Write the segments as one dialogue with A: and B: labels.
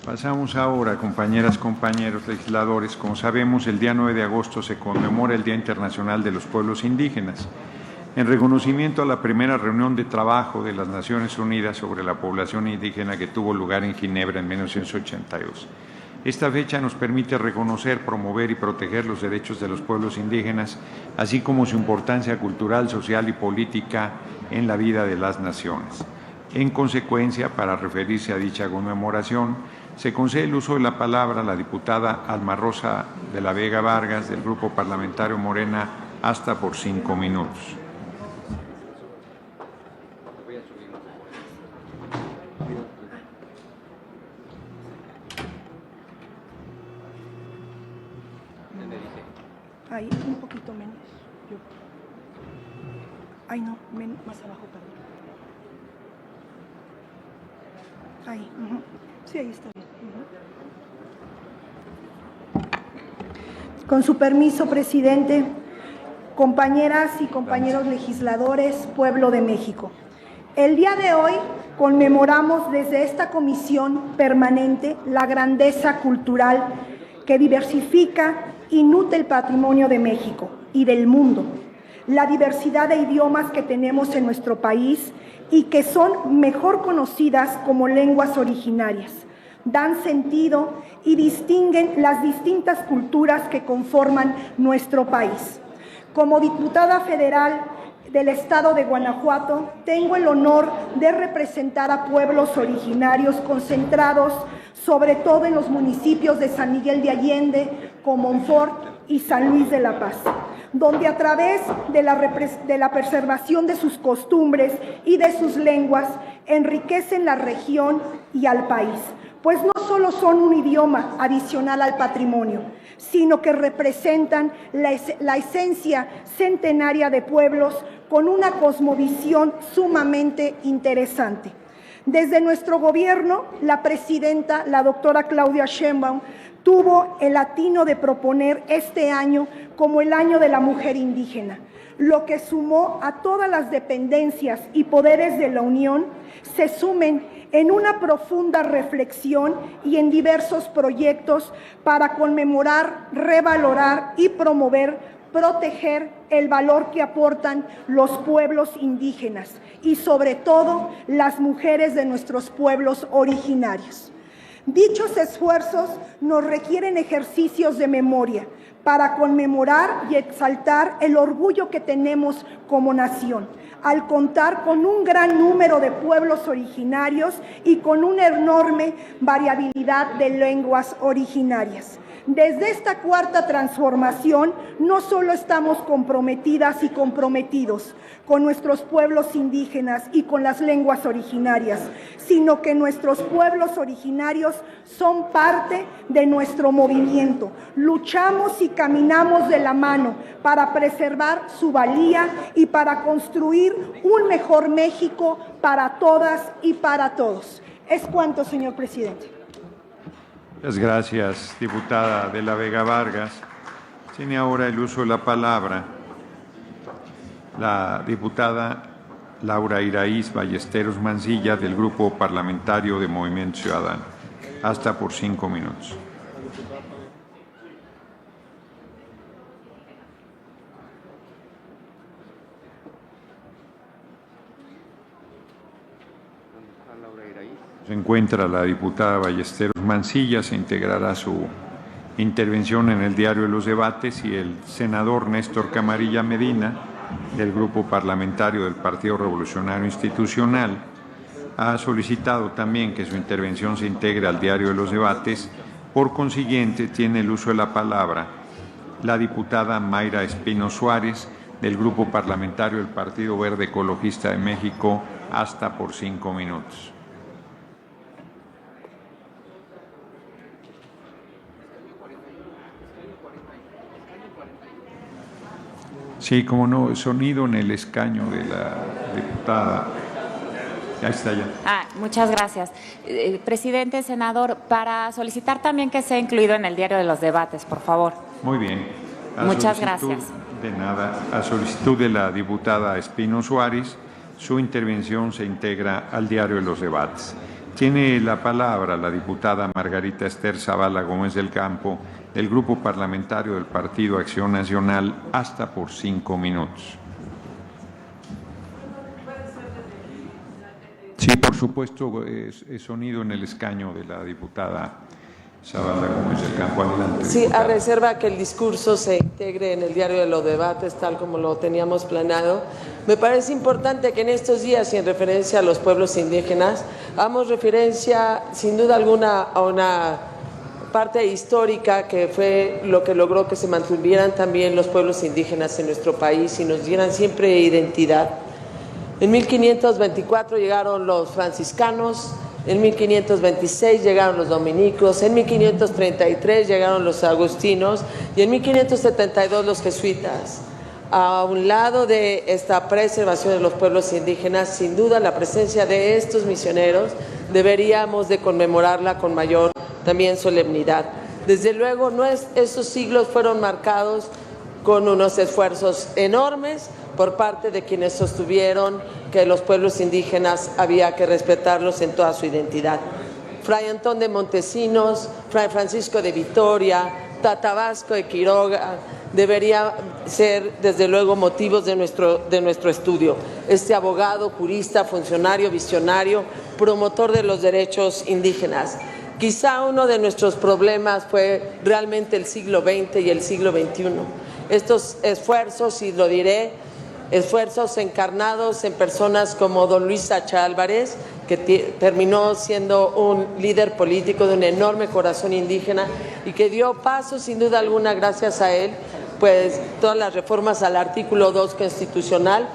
A: Pasamos ahora, compañeras, compañeros legisladores. Como sabemos, el día 9 de agosto se conmemora el Día Internacional de los Pueblos Indígenas, en reconocimiento a la primera reunión de trabajo de las Naciones Unidas sobre la población indígena que tuvo lugar en Ginebra en 1982. Esta fecha nos permite reconocer, promover y proteger los derechos de los pueblos indígenas, así como su importancia cultural, social y política en la vida de las naciones. En consecuencia, para referirse a dicha conmemoración, se concede el uso de la palabra a la diputada Alma Rosa de la Vega Vargas, del Grupo Parlamentario Morena, hasta por 5 minutos.
B: Ahí, un poquito menos. Ay, no, más abajo, perdón. Ahí, sí, ahí está bien. Con su permiso, presidente, compañeras y compañeros legisladores, pueblo de México. El día de hoy conmemoramos desde esta comisión permanente la grandeza cultural que diversifica y nutre el patrimonio de México y del mundo, la diversidad de idiomas que tenemos en nuestro país y que son mejor conocidas como lenguas originarias, dan sentido y distinguen las distintas culturas que conforman nuestro país. Como diputada federal del estado de Guanajuato, tengo el honor de representar a pueblos originarios concentrados sobre todo en los municipios de San Miguel de Allende, Comonfort y San Luis de la Paz, donde a través de la preservación de sus costumbres y de sus lenguas enriquecen la región y al país, pues no solo son un idioma adicional al patrimonio, sino que representan la esencia centenaria de pueblos con una cosmovisión sumamente interesante. Desde nuestro gobierno, la presidenta, la doctora Claudia Sheinbaum, tuvo el atino de proponer este año como el Año de la Mujer Indígena, lo que sumó a todas las dependencias y poderes de la Unión se sumen en una profunda reflexión y en diversos proyectos para conmemorar, revalorar y proteger el valor que aportan los pueblos indígenas y sobre todo las mujeres de nuestros pueblos originarios. Dichos esfuerzos nos requieren ejercicios de memoria para conmemorar y exaltar el orgullo que tenemos como nación, al contar con un gran número de pueblos originarios y con una enorme variabilidad de lenguas originarias. Desde esta cuarta transformación, no solo estamos comprometidas y comprometidos con nuestros pueblos indígenas y con las lenguas originarias, sino que nuestros pueblos originarios son parte de nuestro movimiento. Luchamos y caminamos de la mano para preservar su valía y para construir un mejor México para todas y para todos. Es cuanto, señor presidente.
A: Muchas gracias, diputada de la Vega Vargas. Tiene ahora el uso de la palabra la diputada Laura Iraíz Ballesteros Mancilla, del Grupo Parlamentario de Movimiento Ciudadano. Hasta por 5 minutos. Se encuentra la diputada Ballesteros Mancilla, se integrará su intervención en el diario de los debates, y el senador Néstor Camarilla Medina, del Grupo Parlamentario del Partido Revolucionario Institucional, ha solicitado también que su intervención se integre al diario de los debates. Por consiguiente, tiene el uso de la palabra la diputada Mayra Espino Suárez, del Grupo Parlamentario del Partido Verde Ecologista de México, hasta por 5 minutos. Sí, como no, sonido en el escaño de la diputada. Ahí está ya.
C: Muchas gracias. Presidente, senador, para solicitar también que sea incluido en el diario de los debates, por favor.
A: Muy bien.
C: Muchas gracias.
A: De nada. A solicitud de la diputada Espino Suárez, su intervención se integra al diario de los debates. Tiene la palabra la diputada Margarita Esther Zavala Gómez del Campo, del Grupo Parlamentario del Partido Acción Nacional, hasta por 5 minutos. Sí, por supuesto, es sonido en el escaño de la diputada Zavala Gómez del Campo. Adelante.
D: Sí,
A: diputada.
D: a reserva que el discurso se integre en el diario de los debates, tal como lo teníamos planeado. Me parece importante que en estos días, y en referencia a los pueblos indígenas, hagamos referencia, sin duda alguna, a una parte histórica que fue lo que logró que se mantuvieran también los pueblos indígenas en nuestro país y nos dieran siempre identidad. En 1524 llegaron los franciscanos, en 1526 llegaron los dominicos, en 1533 llegaron los agustinos y en 1572 los jesuitas. A un lado de esta preservación de los pueblos indígenas, sin duda la presencia de estos misioneros deberíamos de conmemorarla con mayor también solemnidad. Desde luego, estos siglos fueron marcados con unos esfuerzos enormes por parte de quienes sostuvieron que los pueblos indígenas había que respetarlos en toda su identidad. Fray Antón de Montesinos, Fray Francisco de Vitoria, Tatabasco de Quiroga, debería ser desde luego motivos de nuestro estudio. Este abogado, jurista, funcionario, visionario, promotor de los derechos indígenas. Quizá uno de nuestros problemas fue realmente el siglo XX y el siglo XXI. Estos esfuerzos, y lo diré, esfuerzos encarnados en personas como don Luis Sacha Álvarez, que terminó siendo un líder político de un enorme corazón indígena y que dio paso, sin duda alguna, gracias a él, pues todas las reformas al artículo 2 constitucional,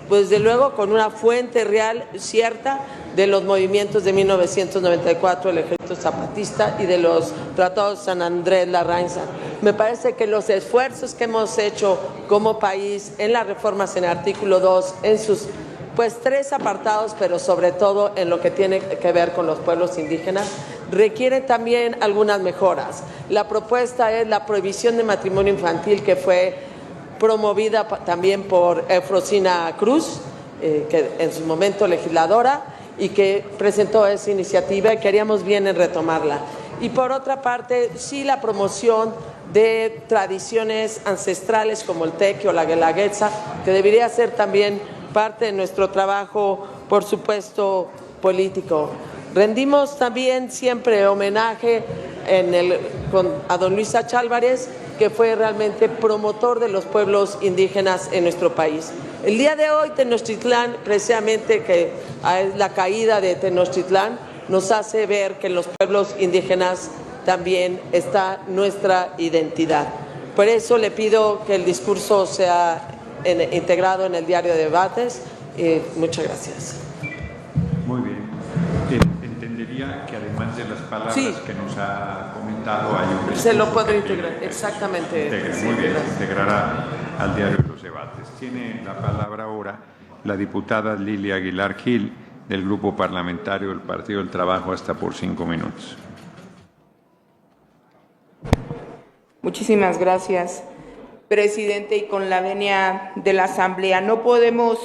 D: pues de luego con una fuente real cierta de los movimientos de 1994, el Ejército Zapatista y de los tratados de San Andrés Larrainza. Me parece que los esfuerzos que hemos hecho como país en las reformas en el artículo 2, en sus pues 3 apartados, pero sobre todo en lo que tiene que ver con los pueblos indígenas, requieren también algunas mejoras. La propuesta es la prohibición de matrimonio infantil, que fue promovida también por Efrosina Cruz, que en su momento legisladora, y que presentó esa iniciativa y que haríamos bien en retomarla. Y por otra parte, sí, la promoción de tradiciones ancestrales como el tequio o la guelaguetza, que debería ser también parte de nuestro trabajo, por supuesto, político. Rendimos también siempre homenaje a don Luis Sacha Álvarez, que fue realmente promotor de los pueblos indígenas en nuestro país. El día de hoy, Tenochtitlán, precisamente que es la caída de Tenochtitlán, nos hace ver que en los pueblos indígenas también está nuestra identidad. Por eso le pido que el discurso sea integrado en el diario de debates. Muchas gracias.
A: Muy bien. Entendería que además de las palabras que nos ha comentado, hay un
D: se lo puedo integrar, exactamente.
A: Muy bien, se integrará al diario de los debates. Tiene la palabra ahora la diputada Lilia Aguilar Gil, del Grupo Parlamentario del Partido del Trabajo, hasta por 5 minutos.
E: Muchísimas gracias, presidente. Y con la venia de la Asamblea, no podemos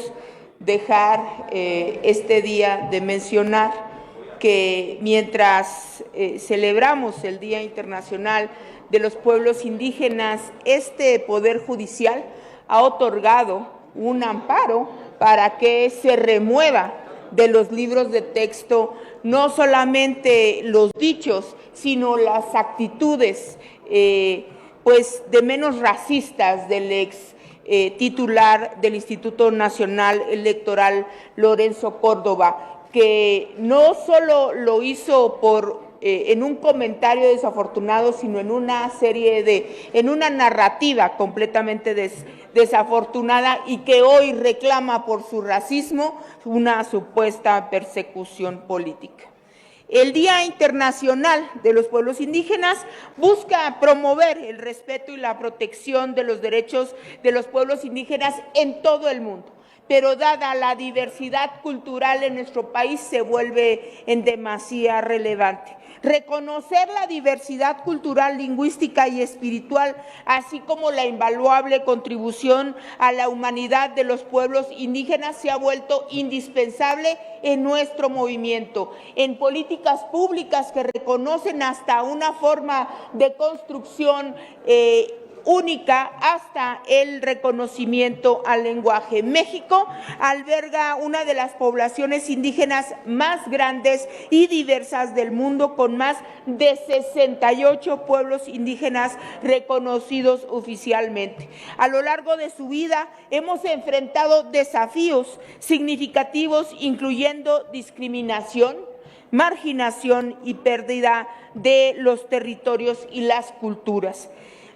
E: dejar este día de mencionar que mientras celebramos el Día Internacional de los Pueblos Indígenas, este Poder Judicial ha otorgado un amparo para que se remueva de los libros de texto no solamente los dichos, sino las actitudes pues de menos racistas del ex titular del Instituto Nacional Electoral, Lorenzo Córdoba, que no solo lo hizo en un comentario desafortunado, sino en una en una narrativa completamente desafortunada, y que hoy reclama por su racismo una supuesta persecución política. El Día Internacional de los Pueblos Indígenas busca promover el respeto y la protección de los derechos de los pueblos indígenas en todo el mundo, pero dada la diversidad cultural en nuestro país se vuelve en demasía relevante. reconocer la diversidad cultural, lingüística y espiritual, así como la invaluable contribución a la humanidad de los pueblos indígenas, se ha vuelto indispensable en nuestro movimiento, en políticas públicas que reconocen hasta una forma de construcción única hasta el reconocimiento al lenguaje. México alberga una de las poblaciones indígenas más grandes y diversas del mundo, con más de 68 pueblos indígenas reconocidos oficialmente. A lo largo de su vida hemos enfrentado desafíos significativos, incluyendo discriminación, marginación y pérdida de los territorios y las culturas.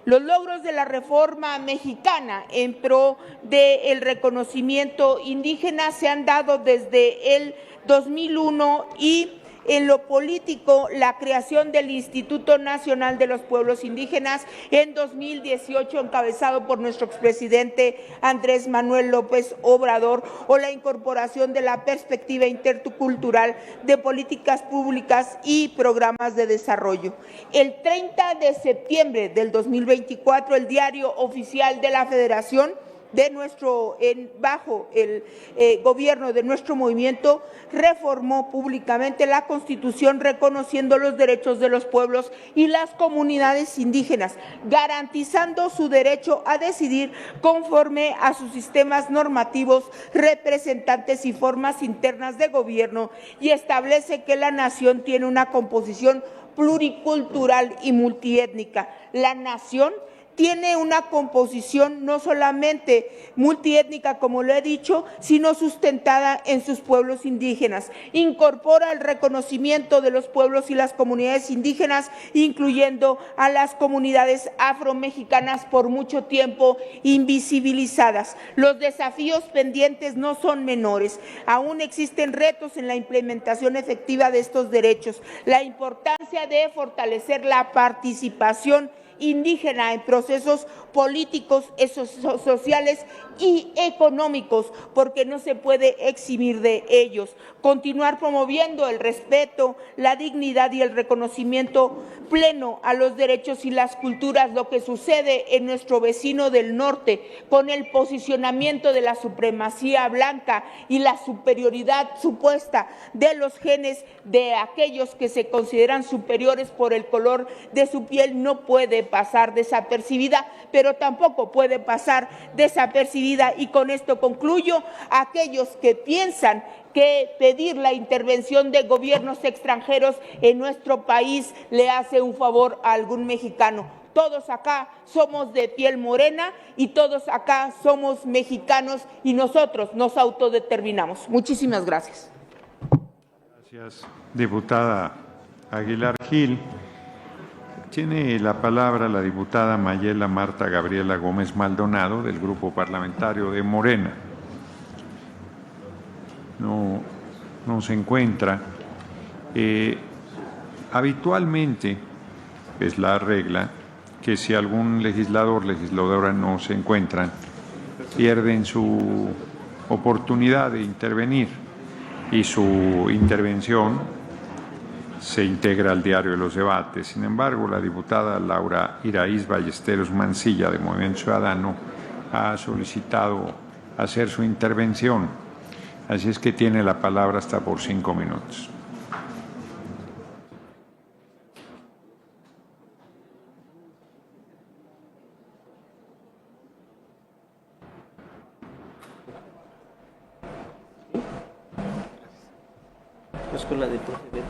E: Los logros de la reforma mexicana en pro del reconocimiento indígena se han dado desde el 2001 y en lo político, la creación del Instituto Nacional de los Pueblos Indígenas en 2018, encabezado por nuestro expresidente Andrés Manuel López Obrador, o la incorporación de la perspectiva intercultural de políticas públicas y programas de desarrollo. El 30 de septiembre del 2024, el Diario Oficial de la Federación, bajo el gobierno de nuestro movimiento, reformó públicamente la Constitución, reconociendo los derechos de los pueblos y las comunidades indígenas, garantizando su derecho a decidir conforme a sus sistemas normativos, representantes y formas internas de gobierno, y establece que la nación tiene una composición pluricultural y multiétnica. La nación tiene una composición no solamente multiétnica, como lo he dicho, sino sustentada en sus pueblos indígenas. Incorpora el reconocimiento de los pueblos y las comunidades indígenas, incluyendo a las comunidades afromexicanas por mucho tiempo invisibilizadas. Los desafíos pendientes no son menores. Aún existen retos en la implementación efectiva de estos derechos. La importancia de fortalecer la participación indígena en procesos políticos, sociales y económicos, porque no se puede eximir de ellos. Continuar promoviendo el respeto, la dignidad y el reconocimiento pleno a los derechos y las culturas, lo que sucede en nuestro vecino del norte, con el posicionamiento de la supremacía blanca y la superioridad supuesta de los genes de aquellos que se consideran superiores por el color de su piel, no puede pasar desapercibida, pero tampoco puede pasar desapercibida, y con esto concluyo, aquellos que piensan que pedir la intervención de gobiernos extranjeros en nuestro país le hace un favor a algún mexicano. Todos acá somos de piel morena y todos acá somos mexicanos, y nosotros nos autodeterminamos. Muchísimas gracias.
A: Gracias, diputada Aguilar Gil. Tiene la palabra la diputada Mayela Marta Gabriela Gómez Maldonado, del Grupo Parlamentario de Morena. No se encuentra. Habitualmente es la regla que si algún legisladora no se encuentran, pierden su oportunidad de intervenir, y su intervención se integra al diario de los debates. Sin embargo, la diputada Laura Iraíz Ballesteros Mancilla, de Movimiento Ciudadano, ha solicitado hacer su intervención. Así es que tiene la palabra hasta por 5 minutos.
F: Pues con la de profe Beto.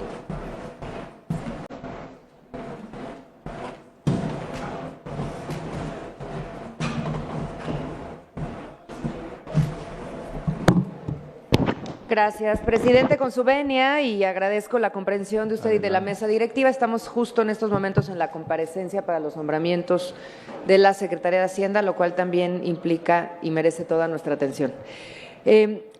G: Gracias, presidente, con su venia, y agradezco la comprensión de usted y de la mesa directiva. Estamos justo en estos momentos en la comparecencia para los nombramientos de la Secretaría de Hacienda, lo cual también implica y merece toda nuestra atención.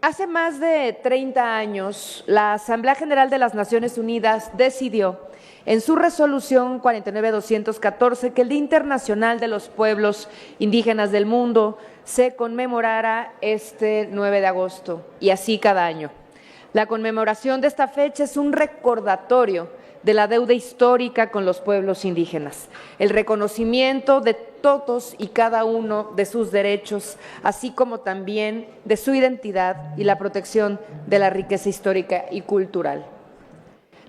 G: Hace más de 30 años, la Asamblea General de las Naciones Unidas decidió en su resolución 49-214 que el Día Internacional de los Pueblos Indígenas del Mundo se conmemorara este 9 de agosto, y así cada año. La conmemoración de esta fecha es un recordatorio de la deuda histórica con los pueblos indígenas, el reconocimiento de todos y cada uno de sus derechos, así como también de su identidad y la protección de la riqueza histórica y cultural.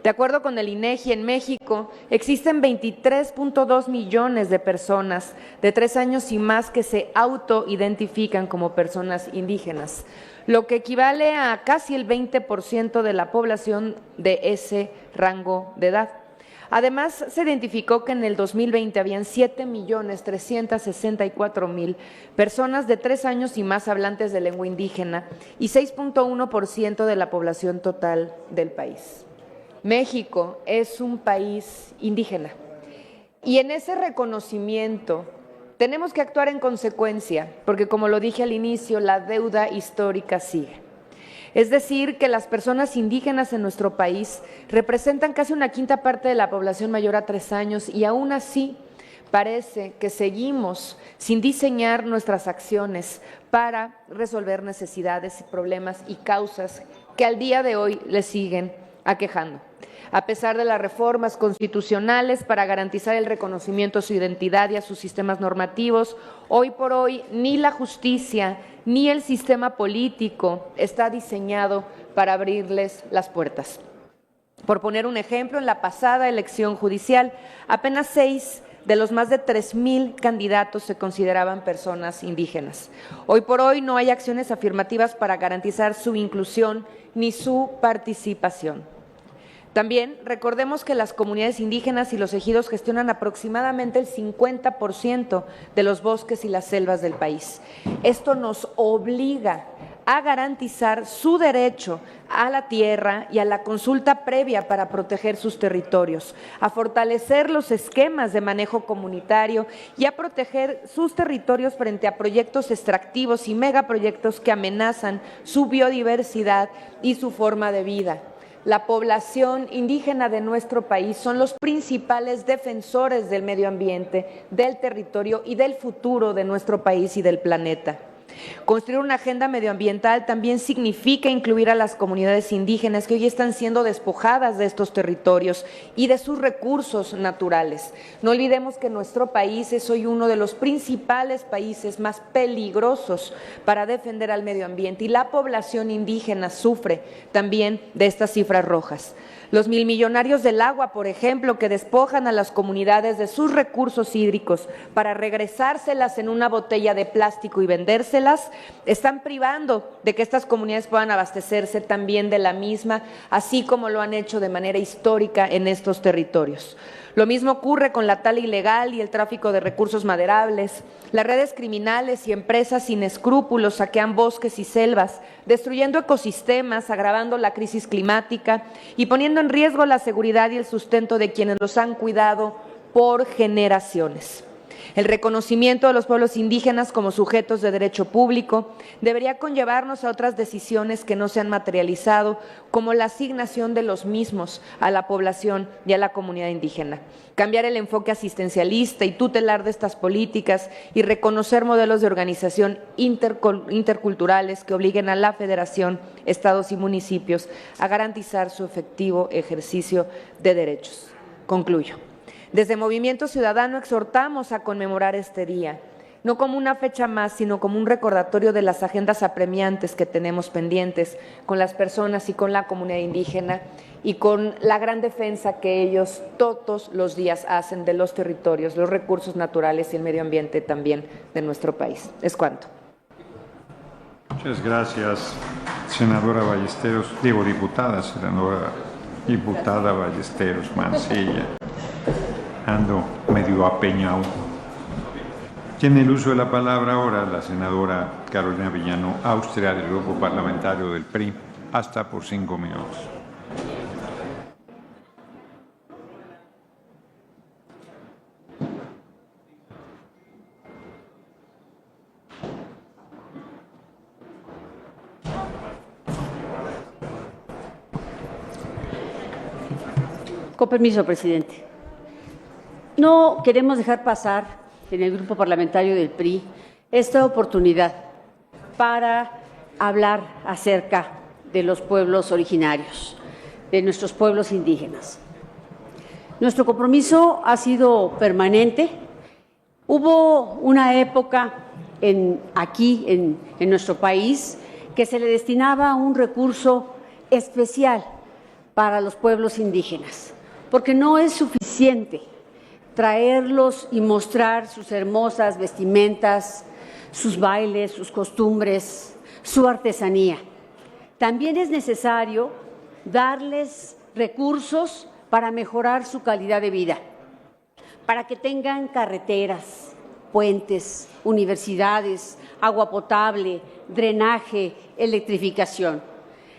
G: De acuerdo con el INEGI, en México existen 23.2 millones de personas de 3 años y más que se autoidentifican como personas indígenas, lo que equivale a casi el 20% de la población de ese rango de edad. Además, se identificó que en el 2020 habían 7.364.000 personas de 3 años y más hablantes de lengua indígena y 6.1% de la población total del país. México es un país indígena y en ese reconocimiento tenemos que actuar en consecuencia, porque como lo dije al inicio, la deuda histórica sigue. Es decir, que las personas indígenas en nuestro país representan casi una quinta parte de la población mayor a 3 años y aún así parece que seguimos sin diseñar nuestras acciones para resolver necesidades, problemas y causas que al día de hoy les siguen aquejando. A pesar de las reformas constitucionales para garantizar el reconocimiento a su identidad y a sus sistemas normativos, hoy por hoy ni la justicia ni el sistema político está diseñado para abrirles las puertas. Por poner un ejemplo, en la pasada elección judicial, apenas 6 de los más de 3,000 candidatos se consideraban personas indígenas. Hoy por hoy no hay acciones afirmativas para garantizar su inclusión ni su participación. También recordemos que las comunidades indígenas y los ejidos gestionan aproximadamente el 50% de los bosques y las selvas del país. Esto nos obliga a garantizar su derecho a la tierra y a la consulta previa para proteger sus territorios, a fortalecer los esquemas de manejo comunitario y a proteger sus territorios frente a proyectos extractivos y megaproyectos que amenazan su biodiversidad y su forma de vida. La población indígena de nuestro país son los principales defensores del medio ambiente, del territorio y del futuro de nuestro país y del planeta. Construir una agenda medioambiental también significa incluir a las comunidades indígenas que hoy están siendo despojadas de estos territorios y de sus recursos naturales. No olvidemos que nuestro país es hoy uno de los principales países más peligrosos para defender al medio ambiente y la población indígena sufre también de estas cifras rojas. Los milmillonarios del agua, por ejemplo, que despojan a las comunidades de sus recursos hídricos para regresárselas en una botella de plástico y vendérselas, están privando de que estas comunidades puedan abastecerse también de la misma, así como lo han hecho de manera histórica en estos territorios. Lo mismo ocurre con la tala ilegal y el tráfico de recursos maderables. Las redes criminales y empresas sin escrúpulos saquean bosques y selvas, destruyendo ecosistemas, agravando la crisis climática y poniendo en riesgo la seguridad y el sustento de quienes los han cuidado por generaciones. El reconocimiento de los pueblos indígenas como sujetos de derecho público debería conllevarnos a otras decisiones que no se han materializado, como la asignación de los mismos a la población y a la comunidad indígena. Cambiar el enfoque asistencialista y tutelar de estas políticas y reconocer modelos de organización interculturales que obliguen a la Federación, estados y municipios a garantizar su efectivo ejercicio de derechos. Concluyo. Desde Movimiento Ciudadano exhortamos a conmemorar este día, no como una fecha más, sino como un recordatorio de las agendas apremiantes que tenemos pendientes con las personas y con la comunidad indígena y con la gran defensa que ellos todos los días hacen de los territorios, los recursos naturales y el medio ambiente también de nuestro país. Es cuanto.
A: Muchas gracias, senadora Ballesteros, diputada Ballesteros Mancilla. Ando medio apeñado. Tiene el uso de la palabra ahora la senadora Carolina Villano Austria del Grupo Parlamentario del PRI, hasta por 5 minutos.
H: Con permiso, presidente. No queremos dejar pasar en el Grupo Parlamentario del PRI esta oportunidad para hablar acerca de los pueblos originarios, de nuestros pueblos indígenas. Nuestro compromiso ha sido permanente. Hubo una época aquí en nuestro país que se le destinaba un recurso especial para los pueblos indígenas, porque no es suficiente traerlos y mostrar sus hermosas vestimentas, sus bailes, sus costumbres, su artesanía. También es necesario darles recursos para mejorar su calidad de vida, para que tengan carreteras, puentes, universidades, agua potable, drenaje, electrificación.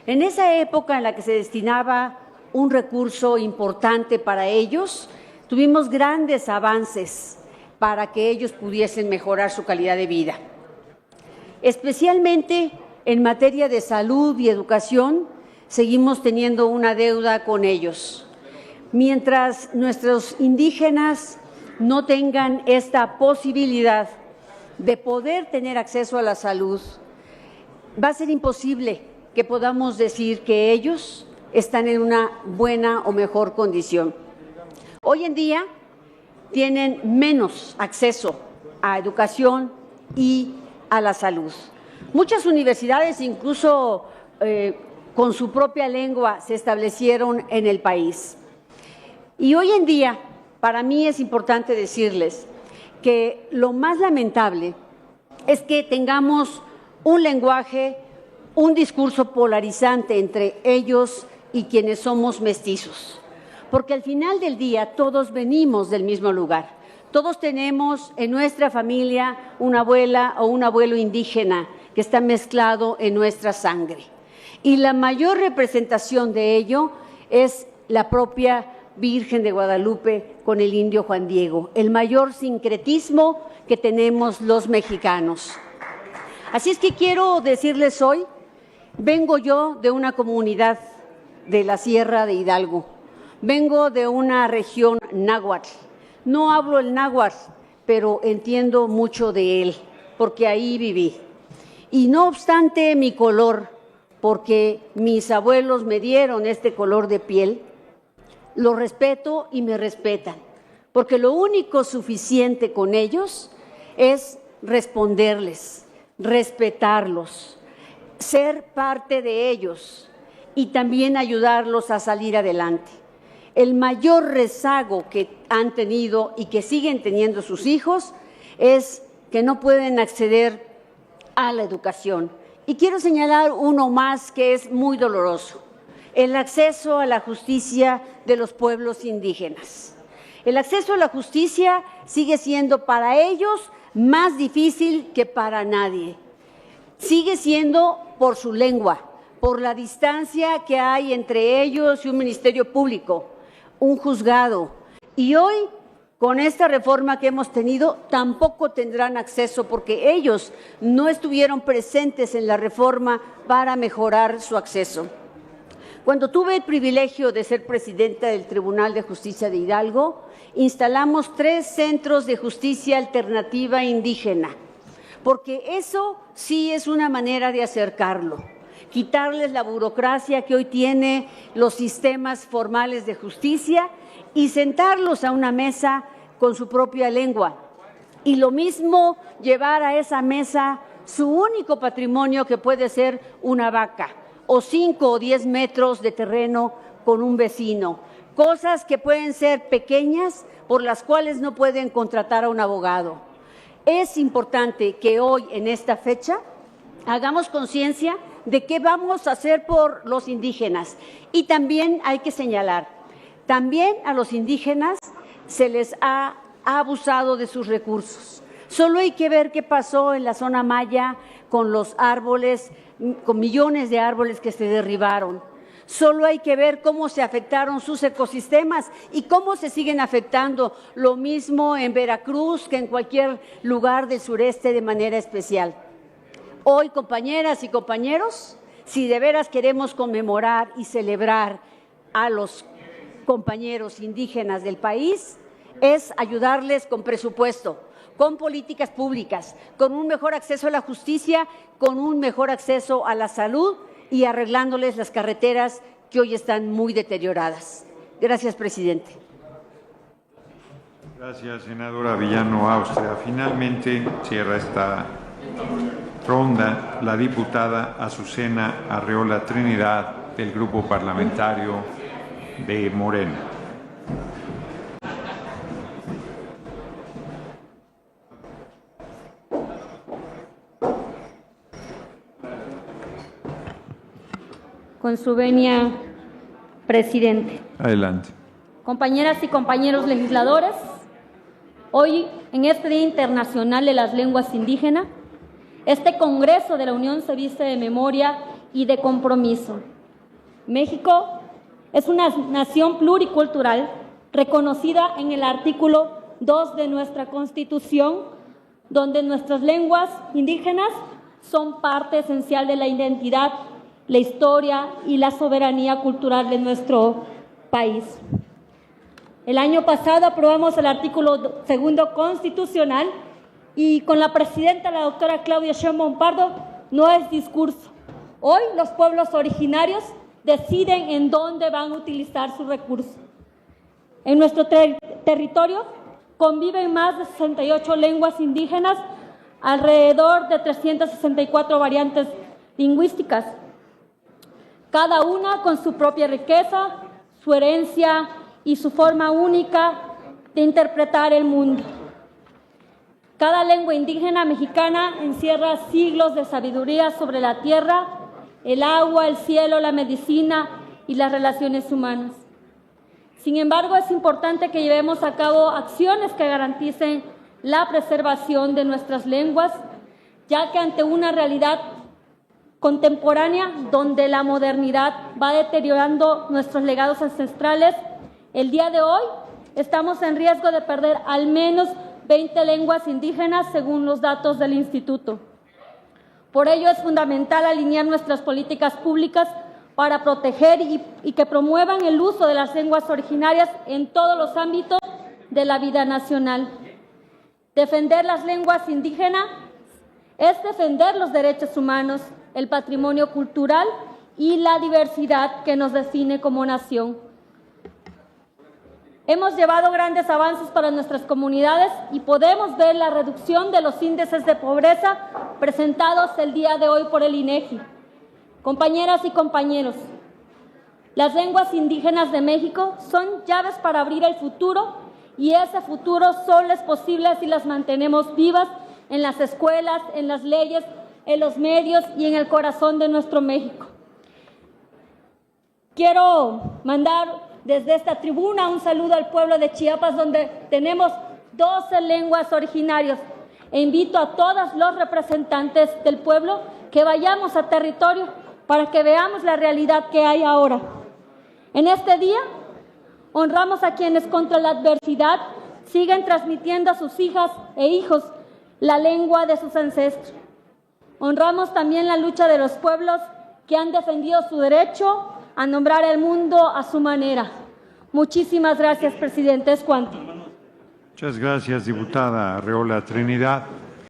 H: En esa época en la que se destinaba un recurso importante para ellos, tuvimos grandes avances para que ellos pudiesen mejorar su calidad de vida. Especialmente en materia de salud y educación, seguimos teniendo una deuda con ellos. Mientras nuestros indígenas no tengan esta posibilidad de poder tener acceso a la salud, va a ser imposible que podamos decir que ellos están en una buena o mejor condición. Hoy en día tienen menos acceso a educación y a la salud. Muchas universidades, incluso con su propia lengua, se establecieron en el país. Y hoy en día, para mí es importante decirles que lo más lamentable es que tengamos un lenguaje, un discurso polarizante entre ellos y quienes somos mestizos. Porque al final del día todos venimos del mismo lugar. Todos tenemos en nuestra familia una abuela o un abuelo indígena que está mezclado en nuestra sangre. Y la mayor representación de ello es la propia Virgen de Guadalupe con el indio Juan Diego, el mayor sincretismo que tenemos los mexicanos. Así es que quiero decirles hoy, vengo yo de una comunidad de la Sierra de Hidalgo, vengo de una región náhuatl. No hablo el náhuatl, pero entiendo mucho de él, porque ahí viví. Y no obstante mi color, porque mis abuelos me dieron este color de piel, lo respeto y me respetan, porque lo único suficiente con ellos es responderles, respetarlos, ser parte de ellos y también ayudarlos a salir adelante. El mayor rezago que han tenido y que siguen teniendo sus hijos es que no pueden acceder a la educación. Y quiero señalar uno más que es muy doloroso: el acceso a la justicia de los pueblos indígenas. El acceso a la justicia sigue siendo para ellos más difícil que para nadie. Sigue siendo por su lengua, por la distancia que hay entre ellos y un ministerio público, un juzgado. Y hoy, con esta reforma que hemos tenido, tampoco tendrán acceso porque ellos no estuvieron presentes en la reforma para mejorar su acceso. Cuando tuve el privilegio de ser presidenta del Tribunal de Justicia de Hidalgo, instalamos 3 centros de justicia alternativa indígena, porque eso sí es una manera de acercarlo, quitarles la burocracia que hoy tiene los sistemas formales de justicia y sentarlos a una mesa con su propia lengua. Y lo mismo, llevar a esa mesa su único patrimonio, que puede ser una vaca o 5 o 10 metros de terreno con un vecino. Cosas que pueden ser pequeñas, por las cuales no pueden contratar a un abogado. Es importante que hoy, en esta fecha, hagamos conciencia de qué vamos a hacer por los indígenas. Y también hay que señalar, también a los indígenas se les ha abusado de sus recursos. Solo hay que ver qué pasó en la zona maya con los árboles, con millones de árboles que se derribaron. Solo hay que ver cómo se afectaron sus ecosistemas y cómo se siguen afectando. Lo mismo en Veracruz que en cualquier lugar del sureste de manera especial. Hoy, compañeras y compañeros, si de veras queremos conmemorar y celebrar a los compañeros indígenas del país, es ayudarles con presupuesto, con políticas públicas, con un mejor acceso a la justicia, con un mejor acceso a la salud y arreglándoles las carreteras que hoy están muy deterioradas. Gracias, presidente.
A: Gracias, senadora Villano Austria. Finalmente cierra esta ronda la diputada Azucena Arreola Trinidad del Grupo Parlamentario de Morena.
I: Con su venia, presidente.
A: Adelante.
I: Compañeras y compañeros legisladores, hoy, en este Día Internacional de las Lenguas Indígenas, este Congreso de la Unión se viste de memoria y de compromiso. México es una nación pluricultural reconocida en el artículo 2 de nuestra Constitución, donde nuestras lenguas indígenas son parte esencial de la identidad, la historia y la soberanía cultural de nuestro país. El año pasado aprobamos el artículo 2 constitucional y con la presidenta, la doctora Claudia Sheinbaum Pardo, no es discurso. Hoy los pueblos originarios deciden en dónde van a utilizar sus recursos. En nuestro territorio conviven más de 68 lenguas indígenas, alrededor de 364 variantes lingüísticas, cada una con su propia riqueza, su herencia y su forma única de interpretar el mundo. Cada lengua indígena mexicana encierra siglos de sabiduría sobre la tierra, el agua, el cielo, la medicina y las relaciones humanas. Sin embargo, es importante que llevemos a cabo acciones que garanticen la preservación de nuestras lenguas, ya que ante una realidad contemporánea donde la modernidad va deteriorando nuestros legados ancestrales, el día de hoy estamos en riesgo de perder al menos 20 lenguas indígenas según los datos del Instituto. Por ello es fundamental alinear nuestras políticas públicas para proteger y que promuevan el uso de las lenguas originarias en todos los ámbitos de la vida nacional. Defender las lenguas indígenas es defender los derechos humanos, el patrimonio cultural y la diversidad que nos define como nación. Hemos llevado grandes avances para nuestras comunidades y podemos ver la reducción de los índices de pobreza presentados el día de hoy por el INEGI. Compañeras y compañeros, las lenguas indígenas de México son llaves para abrir el futuro y ese futuro solo es posible si las mantenemos vivas en las escuelas, en las leyes, en los medios y en el corazón de nuestro México. Quiero mandar desde esta tribuna un saludo al pueblo de Chiapas, donde tenemos 12 lenguas originarias, e invito a todos los representantes del pueblo que vayamos a territorio para que veamos la realidad que hay ahora. En este día honramos a quienes contra la adversidad siguen transmitiendo a sus hijas e hijos la lengua de sus ancestros. Honramos también la lucha de los pueblos que han defendido su derecho a nombrar el mundo a su manera. Muchísimas gracias, presidente. Es cuanto.
A: Muchas gracias, diputada Arreola Trinidad.